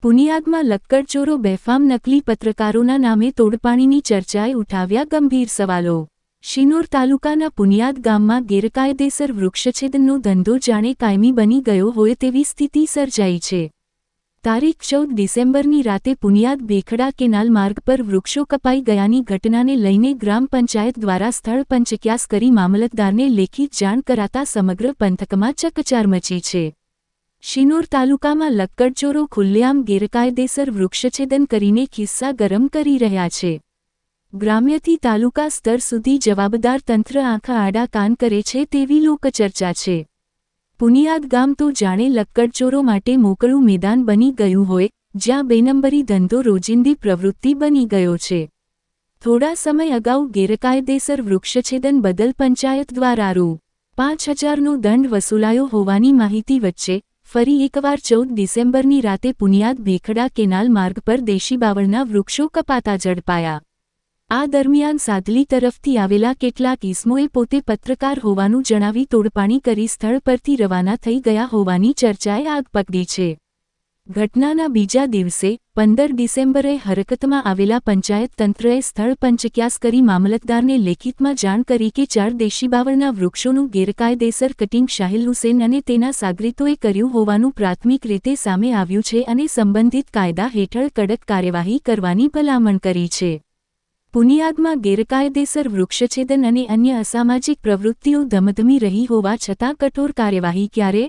પુનિયાદમાં લક્કડચોરો બેફામ નકલી પત્રકારોના નામે તોડપાણીની ચર્ચાએ ઉઠાવ્યા ગંભીર સવાલો। શિનોર તાલુકાના પુનિયાદ ગામમાં ગેરકાયદેસર વૃક્ષછેદનનો ધંધો જાણે કાયમી બની ગયો હોય તેવી સ્થિતિ સર્જાઈ છે। તારીખ 14 ડિસેમ્બરની રાતે પુનિયાદ ભેખડા કેનાલ માર્ગ પર વૃક્ષો કપાઈ ગયાની ઘટનાને લઈને ગ્રામ પંચાયત દ્વારા સ્થળ પંચક્યાસ કરી મામલતદારને લેખિત જાણ કરાતા સમગ્ર પંથકમાં ચકચાર મચી છે। શિનોર તાલુકામાં લક્કડચોરો ખુલ્લેઆમ ગેરકાયદેસર વૃક્ષછેદન કરીને ખિસ્સા ગરમ કરી રહ્યા છે। ગ્રામ્યથી તાલુકા સ્તર સુધી જવાબદાર તંત્ર આંખા આડા કાન કરે છે તેવી લોકચર્ચા છે। પુનિયાદ ગામ તો જાણે લક્કડચોરો માટે મોકળું મેદાન બની ગયું હોય, જ્યાં બેનંબરી ધંધો રોજિંદી પ્રવૃત્તિ બની ગયો છે। થોડા સમય અગાઉ ગેરકાયદેસર વૃક્ષછેદન બદલ પંચાયત દ્વારા રૂ.5000નો દંડ વસૂલાયો હોવાની માહિતી વચ્ચે ફરી એકવાર 14 ડિસેમ્બરની રાતે પુનિયાદ ભેખડા કેનાલ માર્ગ પર દેશી બાવળના વૃક્ષો કપાતા ઝડપાયા। આ દરમિયાન સાદલી તરફથી આવેલા કેટલાક ઈસમોએ પોતે પત્રકાર હોવાનું જણાવી તોડપાણી કરી સ્થળ પરથી રવાના થઈ ગયા હોવાની ચર્ચાએ આગ પકડી છે। ઘટનાના બીજા દિવસે 15 ડિસેમ્બરે હરકતમાં આવેલા પંચાયત તંત્રએ સ્થળ પંચક્યાસ કરી મામલતદારને લેખિતમાં જાણ કરી કે 4 દેશી બાવળના વૃક્ષોનું ગેરકાયદેસર કટિંગ શાહિલ હુસેન અને તેના સાગરીતોએ કર્યું હોવાનું પ્રાથમિક રીતે સામે આવ્યું છે અને સંબંધિત કાયદા હેઠળ કડક કાર્યવાહી કરવાની ભલામણ કરી છે। પુનિયાદમાં ગેરકાયદેસર વૃક્ષછેદન અને અન્ય અસામાજિક પ્રવૃત્તિઓ ધમધમી રહી હોવા છતાં કઠોર કાર્યવાહી ક્યારે?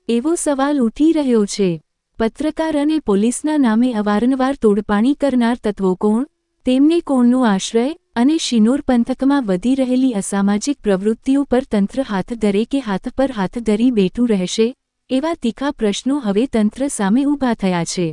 એવો સવાલ ઉઠી રહ્યો છે। પત્રકાર અને પોલીસના નામે અવારનવાર તોડપાણી કરનાર તત્વો કોણ? તેમને કોણનો આશ્રય? અને શિનોર પંથકમાં વધી રહેલી અસામાજિક પ્રવૃત્તિઓ પર તંત્ર હાથ ધરે કે હાથ પર હાથ ધરી બેઠું રહેશે? એવા તીખા પ્રશ્નો હવે તંત્ર સામે ઊભા થયા છે।